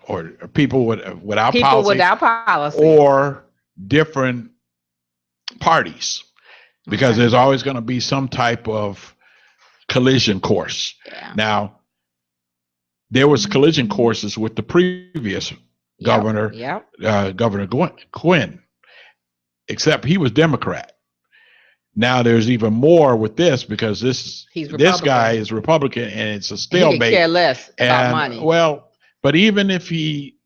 or people without policy, or different parties, because there's always going to be some type of collision course. Yeah. Now, there was collision courses with the previous governor, Governor Quinn, except he was Democrat. Now there's even more with this because this guy is Republican, and it's a stalemate. He could care less about money. Well, but even if he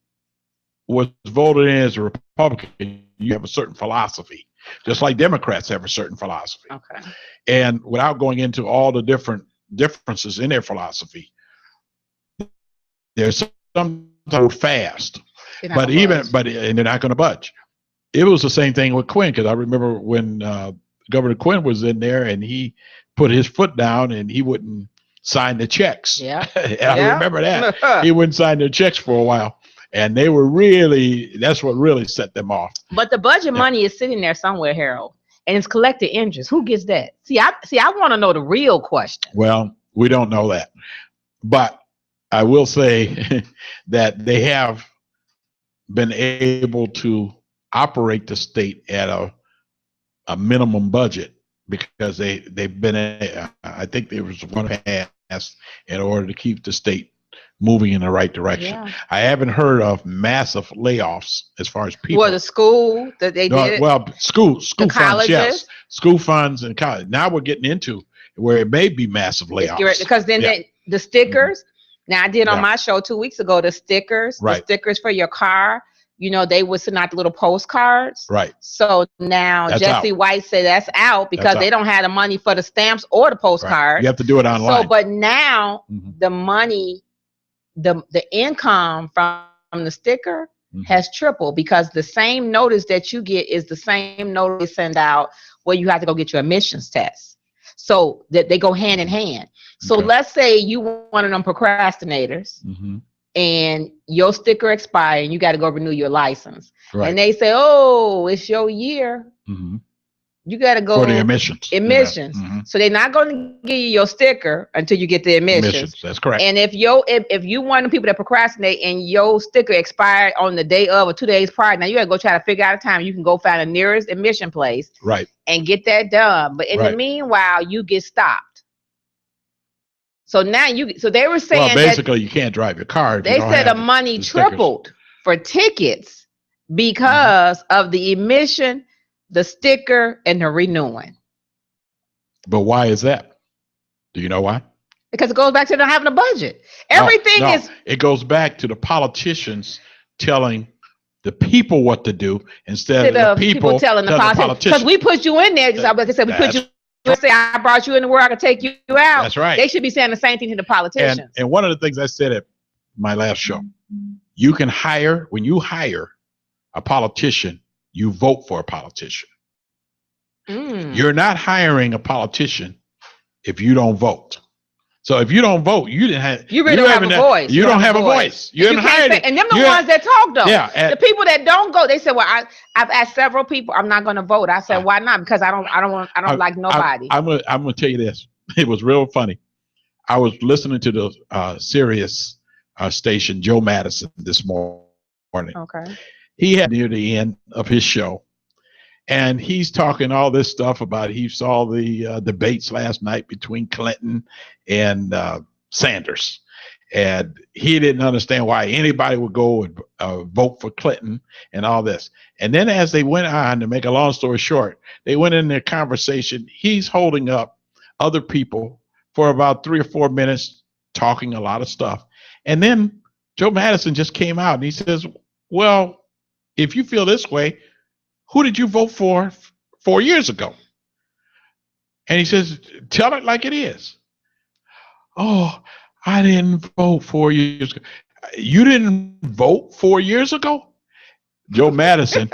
was voted in as a Republican, you have a certain philosophy, just like Democrats have a certain philosophy. Okay. And without going into all the different differences in their philosophy, there's some fast, and they're not going to budge. It was the same thing with Quinn, because I remember when Governor Quinn was in there and he put his foot down and he wouldn't sign the checks. Yeah. I remember that. He wouldn't sign their checks for a while. And that's what really set them off. But the budget money is sitting there somewhere, Harold, and it's collected interest. Who gets that? I want to know the real question. Well, we don't know that. But I will say that they have been able to operate the state at a minimum budget, because they've been I think there was one passed in order to keep the state moving in the right direction. Yeah. I haven't heard of massive layoffs as far as people. Well, the school that they did. Well, school funds, colleges. Yes, school funds and college. Now we're getting into where it may be massive layoffs, because then the stickers. Mm-hmm. Now I did on my show 2 weeks ago the stickers for your car. They would send out the little postcards. Right. So now that's Jesse White said that's out because they don't have the money for the stamps or the postcards. Right. You have to do it online. So, but now the money, the income from the sticker has tripled, because the same notice that you get is the same notice they send out where you have to go get your emissions test. So that they go hand in hand. So let's say you one of them procrastinators. Mm-hmm. And your sticker expired and you got to go renew your license. Right. And they say, oh, it's your year. Mm-hmm. You got to go for the emissions. Yeah. Mm-hmm. So they're not going to give you your sticker until you get the emissions. That's correct. And if you one of the people that procrastinate and your sticker expired on the day of or 2 days prior, now you got to go try to figure out a time you can go find the nearest emission place. Right. And get that done. But in the meanwhile, you get stopped. So now they were saying basically you can't drive your car. They said the money tripled for tickets because of the emission, the sticker, and the renewing. But why is that? Do you know why? Because it goes back to not having a budget. Everything is. It goes back to the politicians telling the people what to do instead of the people telling the politicians. Because we put you in there, just like I said, we put you. Say I brought you in the world, I could take you out. That's right. They should be saying the same thing to the politicians. And one of the things I said at my last show, when you hire a politician, you vote for a politician. You're not hiring a politician if you don't vote. So if you don't vote, you don't have a voice. You don't have a voice. You haven't hired it. And them the ones that talk though. Yeah. The people that don't go, they said, "Well, I've asked several people, I'm not going to vote." I said, "Why not?" Because I don't like nobody. I'm going to tell you this. It was real funny. I was listening to the Sirius station, Joe Madison, this morning. Okay. He had near the end of his show, and he's talking all this stuff about he saw the debates last night between Clinton and Sanders. And he didn't understand why anybody would go and vote for Clinton and all this. And then as they went on, to make a long story short, they went in their conversation. He's holding up other people for about 3 or 4 minutes, talking a lot of stuff. And then Joe Madison just came out and he says, well, if you feel this way, who did you vote for 4 years ago? And he says, tell it like it is. Oh, I didn't vote 4 years ago. You didn't vote 4 years ago? Joe Madison,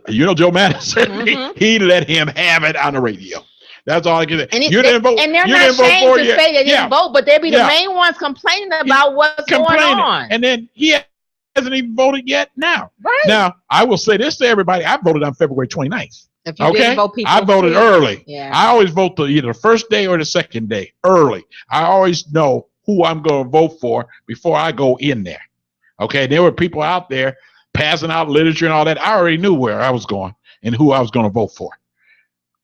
you know Joe Madison, Mm-hmm. he let him have it on the radio. That's all I can say. And You didn't vote. And they're you not didn't vote ashamed 4 to years. say they didn't vote, but they'd be the Yeah. main ones complaining about what's going on. And then he hasn't even voted yet now. Right. Now, I will say this to everybody. I voted on February 29th. If you didn't vote, people I voted too. early. Yeah. I always vote either the first day or the second day, early. I always know who I'm going to vote for before I go in there. Okay, there were people out there passing out literature and all that. I already knew where I was going and who I was going to vote for.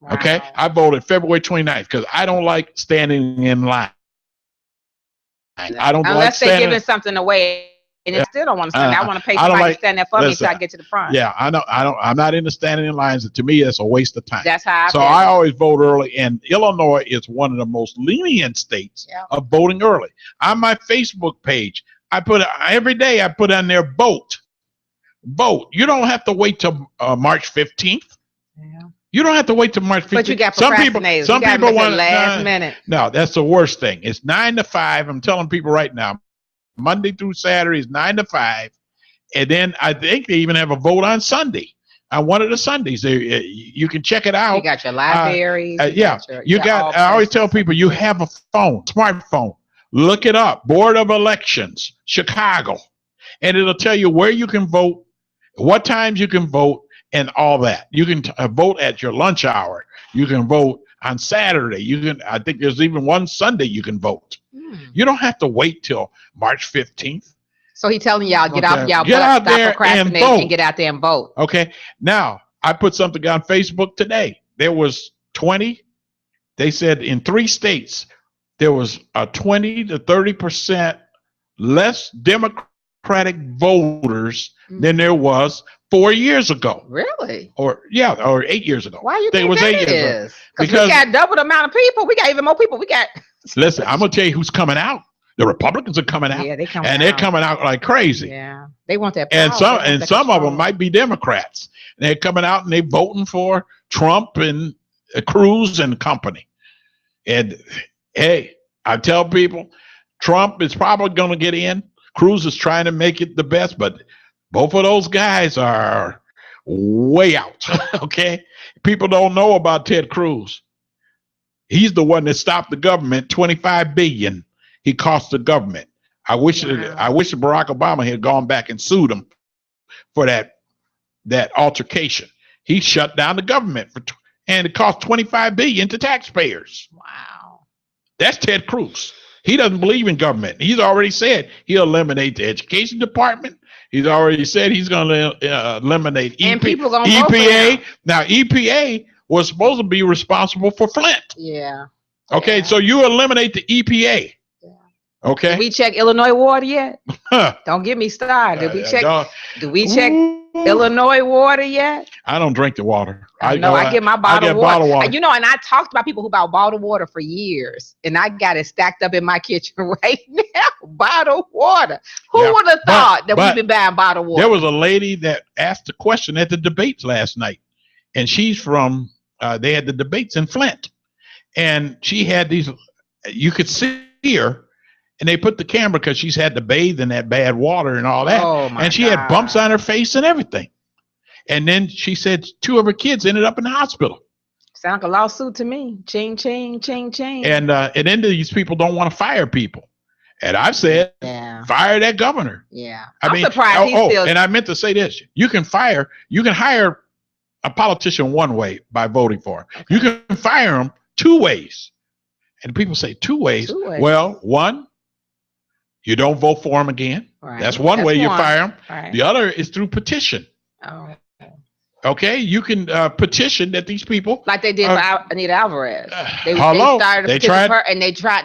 Wow. Okay, I voted February 29th because I don't like standing in line. I don't Unless like they're standing. giving something away, and they still don't want to stand. I want to pay I don't somebody like- to stand there for me listen, until I get to the front. Yeah, I know. I'm not into standing in lines. To me, it's a waste of time. That's how I So feel. I always vote early, and Illinois is one of the most lenient states Yeah. of voting early. On my Facebook page, I put every day I put on there vote. You don't have to wait till March 15th. Yeah. You don't have to wait till March 15th. But you got some people want want last minute. No, that's the worst thing. It's 9 to 5. I'm telling people right now, Monday through Saturday is 9 to 5, and then I think they even have a vote on Sunday. On one of the Sundays, you can check it out. You got your libraries. Yeah, you got. I always tell people you have a phone, smartphone. Look it up. Board of Elections, Chicago, and it'll tell you where you can vote, what times you can vote, and all that. You can vote at your lunch hour. You can vote on Saturday. You can. I think there's even one Sunday you can vote. You don't have to wait till March 15th. So he telling y'all get off y'all Get butt, out stop there procrastinating, and vote. and get out there and vote. Okay. Now, I put something on Facebook today. There was 20. They said in 3 states, there was a 20 to 30% less Democratic voters than there was 4 years ago. Really? Or 8 years ago. Why you They think was that 8 years ago. is? Because we got double the amount of people. We got even more people. We got. Listen, I'm going to tell you who's coming out. The Republicans are coming out. Yeah, they coming and out. they're coming out like crazy. Yeah, they want that power. And They some want that some of control. them might be Democrats. They're coming out and they're voting for Trump and Cruz and company. And hey, I tell people, Trump is probably going to get in. Cruz is trying to make it the best, but both of those guys are way out. Okay, people don't know about Ted Cruz. He's the one that stopped the government. $25 billion he cost the government. I wish Barack Obama had gone back and sued him for that altercation. He shut down the government and it cost $25 billion to taxpayers. Wow. That's Ted Cruz. He doesn't believe in government. He's already said he'll eliminate the education department. He's already said he's going to eliminate And people gonna vote for EPA. him. Now, EPA was supposed to be responsible for Flint. Yeah. Okay, Yeah. so you eliminate the EPA. Yeah. Okay. Did we check Illinois water yet? Huh. Don't get me started. Did we check? Don't- Do we check Ooh. Illinois water yet? I don't drink the water. No, I get my bottled water. bottled water. You know, and I talked about people who bought bottled water for years, and I got it stacked up in my kitchen right now. Bottled water. Who Yeah, would have thought that but we've been buying bottled water? There was a lady that asked a question at the debates last night, and she's from. They had the debates in Flint, and she had these. You could see her, and they put the camera because she's had to bathe in that bad water and all that, Oh, my and she had God. bumps on her face and everything. And then she said 2 of her kids ended up in the hospital. Sound like a lawsuit to me. Ching, ching, ching, ching. And then these people don't want to fire people. And I've said, yeah, fire that governor. yeah. I I'm mean, surprised he's still. and I meant to say this. You can hire a politician one way by voting for him. You can fire him 2 ways. And people say 2 ways. 2 ways. Well, one, you don't vote for them again. Right. That's one way you fire them. Right. The other is through petition. Oh. Okay, you can petition that these people, like they did for Anita Alvarez. They tried,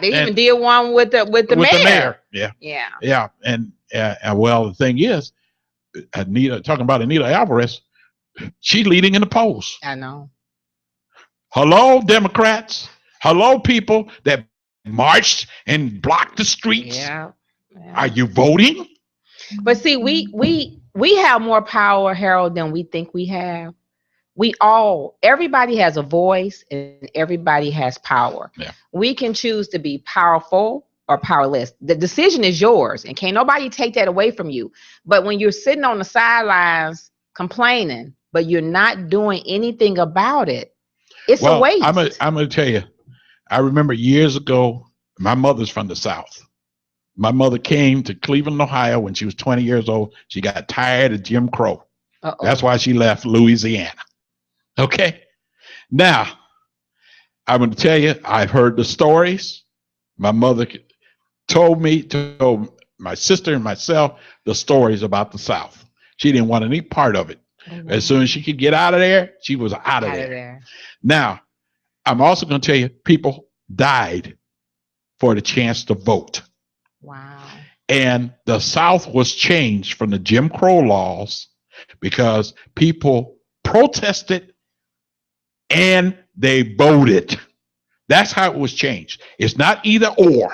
they even did one with the mayor. Yeah. And well, the thing is, talking about Anita Alvarez, she's leading in the polls. I know. Hello, Democrats. Hello, people that marched and blocked the streets. Yeah. Are you voting? But see, we have more power, Harold, than we think we have. Everybody has a voice and everybody has power. Yeah. We can choose to be powerful or powerless. The decision is yours and can't nobody take that away from you. But when you're sitting on the sidelines complaining, but you're not doing anything about it, it's a waste. I'm going to tell you, I remember years ago, my mother's from the South. My mother came to Cleveland, Ohio when she was 20 years old. She got tired of Jim Crow. Uh-oh. That's why she left Louisiana. Okay. Now, I'm going to tell you, I've heard the stories. My mother told my sister and myself the stories about the South. She didn't want any part of it. Mm-hmm. As soon as she could get out of there, she was out of there. Now, I'm also going to tell you, people died for the chance to vote. Wow. And the South was changed from the Jim Crow laws because people protested and they voted. That's how it was changed. It's not either or.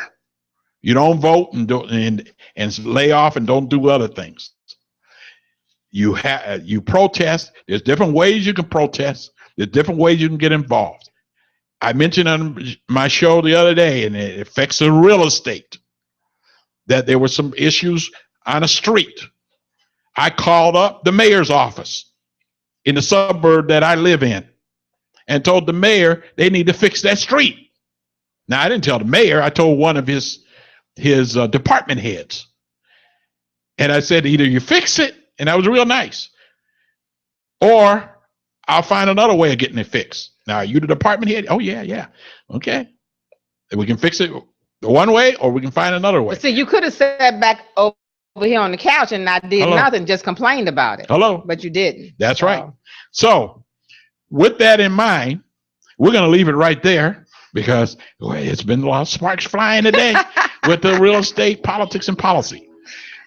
You don't vote and lay off and don't do other things. You protest. There's different ways you can protest. There's different ways you can get involved. I mentioned on my show the other day, and it affects the real estate, that there were some issues on a street. I called up the mayor's office in the suburb that I live in and told the mayor they need to fix that street. Now, I didn't tell the mayor. I told one of his department heads. And I said, either you fix it, and that was real nice, or I'll find another way of getting it fixed. Now, are you the department head? Oh, yeah. Okay. We can fix it the one way, or we can find another way. But see, you could have sat back over here on the couch and not did nothing, just complained about it. But you didn't. That's right. So with that in mind, we're going to leave it right there because it's been a lot of sparks flying today with the real estate, politics, and policy.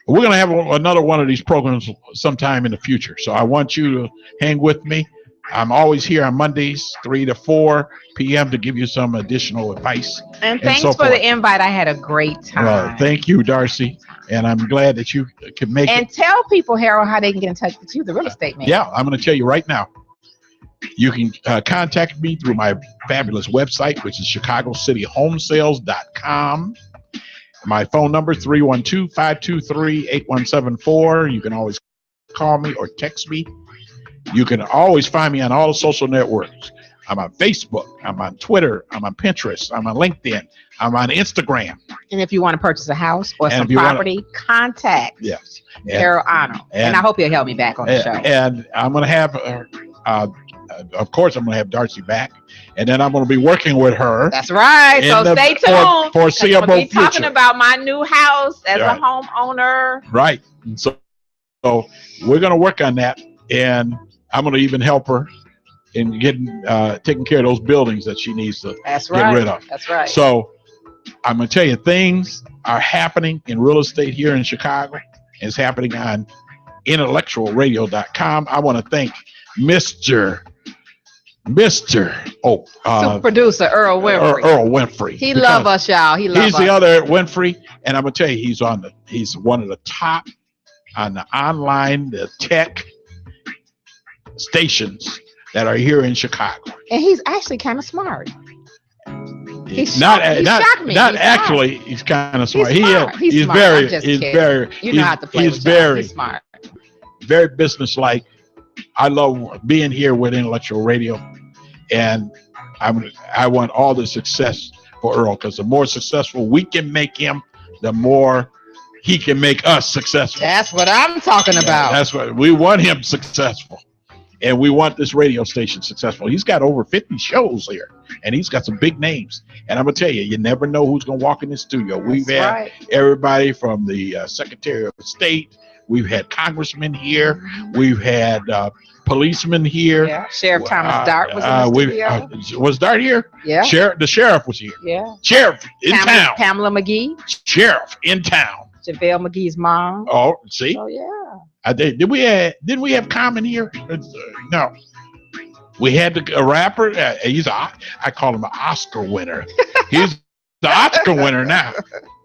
We're going to have another one of these programs sometime in the future. So I want you to hang with me. I'm always here on Mondays, 3 to 4 p.m. to give you some additional advice. And thanks for the invite. I had a great time. Thank you, Darci. And I'm glad that you could make it. And tell people, Harold, how they can get in touch with you, the real estate man. Yeah, I'm going to tell you right now. You can contact me through my fabulous website, which is ChicagoCityHomeSales.com. My phone number, 312-523-8174. You can always call me or text me. You can always find me on all the social networks. I'm on Facebook. I'm on Twitter. I'm on Pinterest. I'm on LinkedIn. I'm on Instagram. And if you want to purchase a house or some property, contact Harold Arnold. And I hope you'll help me back on the show. And I'm going to have, of course, I'm going to have Darci back. And then I'm going to be working with her. That's right. So stay tuned. Foreseeable future. I'm talking about my new house as a homeowner. Right. And so we're going to work on that. And I'm going to even help her in getting taking care of those buildings that she needs to get rid of. That's right. So I'm going to tell you, things are happening in real estate here in Chicago. It's happening on IntellectualRadio.com. I want to thank Mr. Super producer Earl Winfrey. Earl Winfrey. He loves us, y'all. He's the other Winfrey, and I'm going to tell you, he's one of the top on the online, the tech stations that are here in Chicago. And he's actually kind of smart. He's kind of smart. He's smart. Very businesslike. I love being here with Intellectual Radio, and I want all the success for Earl, because the more successful we can make him, the more he can make us successful. That's what I'm talking about. That's what we want, him successful. And we want this radio station successful. He's got over 50 shows here, and he's got some big names. And I'm going to tell you, you never know who's going to walk in the studio. We've had everybody from the Secretary of State. We've had congressmen here. We've had policemen here. Yeah. Sheriff Thomas Dart was in the studio. Was Dart here? Yeah. The sheriff was here. Yeah. Sheriff in town. Pamela McGee. Sheriff in town. JaVale McGee's mom. Oh, see? Oh, yeah. Didn't we have Common here? No. We had a rapper. I call him an Oscar winner. He's the Oscar winner now.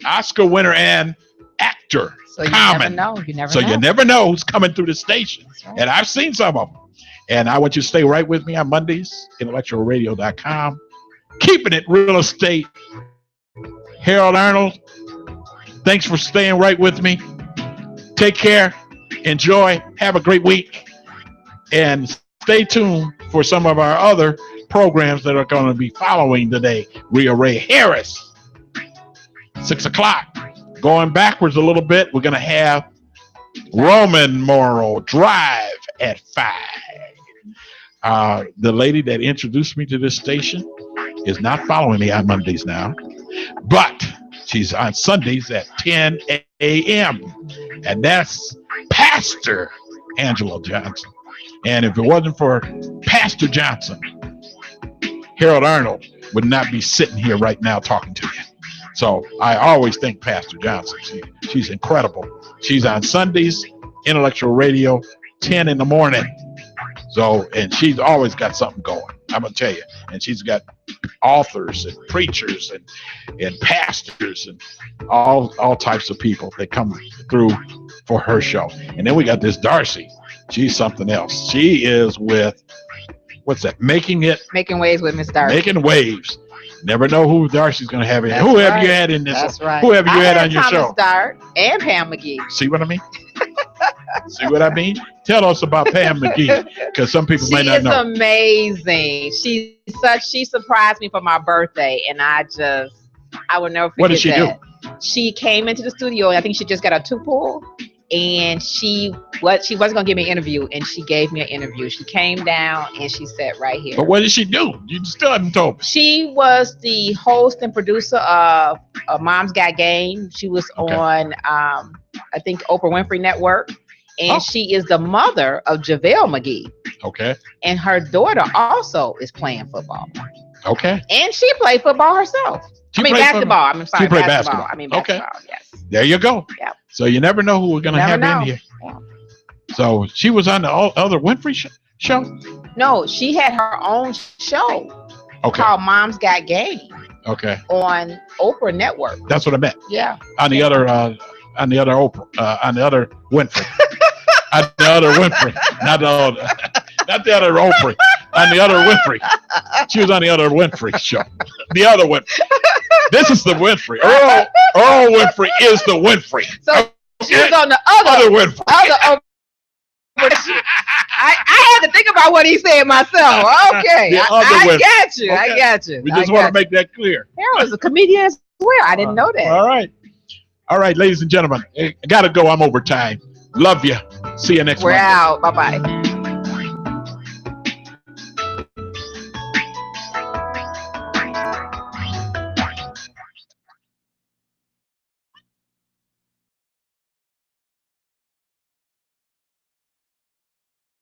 Oscar winner and actor. So you Common. never know. You never so know. You never know who's coming through the station. Right. And I've seen some of them. And I want you to stay right with me on Mondays, IntellectualRadio.com. Keeping it real estate. Harold Arnold, thanks for staying right with me. Take care. Enjoy. Have a great week. And stay tuned for some of our other programs that are going to be following today. Rhea Ray Harris, 6 o'clock. Going backwards a little bit, we're going to have Roman Morrow Drive at 5. The lady that introduced me to this station is not following me on Mondays now, but she's on Sundays at 10 a.m. And that's Pastor Angela Johnson. And if it wasn't for Pastor Johnson, Harold Arnold would not be sitting here right now talking to you. So I always thank Pastor Johnson. She's incredible. She's on Sundays, Intellectual Radio, 10 in the morning. So, and she's always got something going, I'm going to tell you. And she's got authors and preachers and pastors and all types of people that come through for her show. And then we got this Darci. She's something else. She is with, what's that? Making Waves with Miss Darci. Making Waves. Never know who Darcy's going to have in. That's who right. have you had in this? That's right. Who have you had on your Thomas show? Dart and Pam McGee. See what I mean? See what I mean? Tell us about Pam McGee, because some people may not know. She is amazing. She surprised me for my birthday, and I will never forget that. What did she do? She came into the studio, and I think she just got a 2-pull, and she wasn't gonna give me an interview, and she gave me an interview. She came down and she sat right here. But what did she do? You still haven't told me. She was the host and producer of Mom's Got Game. She was on I think Oprah Winfrey Network. And she is the mother of JaVale McGee. Okay. And her daughter also is playing football. Okay. And she played football herself. Basketball. She played basketball. Basketball, yes. There you go. Yeah. So you never know who we're going to have in here. Yeah. So she was on the other Winfrey show? No, she had her own show called Mom's Got Game. Okay. On Oprah Network. That's what I meant. Yeah. On the other Oprah, on the other Winfrey. On the other Winfrey. Not the other Oprah. On the other Winfrey. She was on the other Winfrey show. The other Winfrey. This is the Winfrey. Earl Winfrey is the Winfrey. So she was on the other Winfrey. I had to think about what he said myself. Okay. I got you. Okay. I got you. We just want to make that clear. Harold is a comedian as well. I didn't know that. All right, ladies and gentlemen. I got to go. I'm over time. Love you. See you next Monday. We're out. Bye-bye.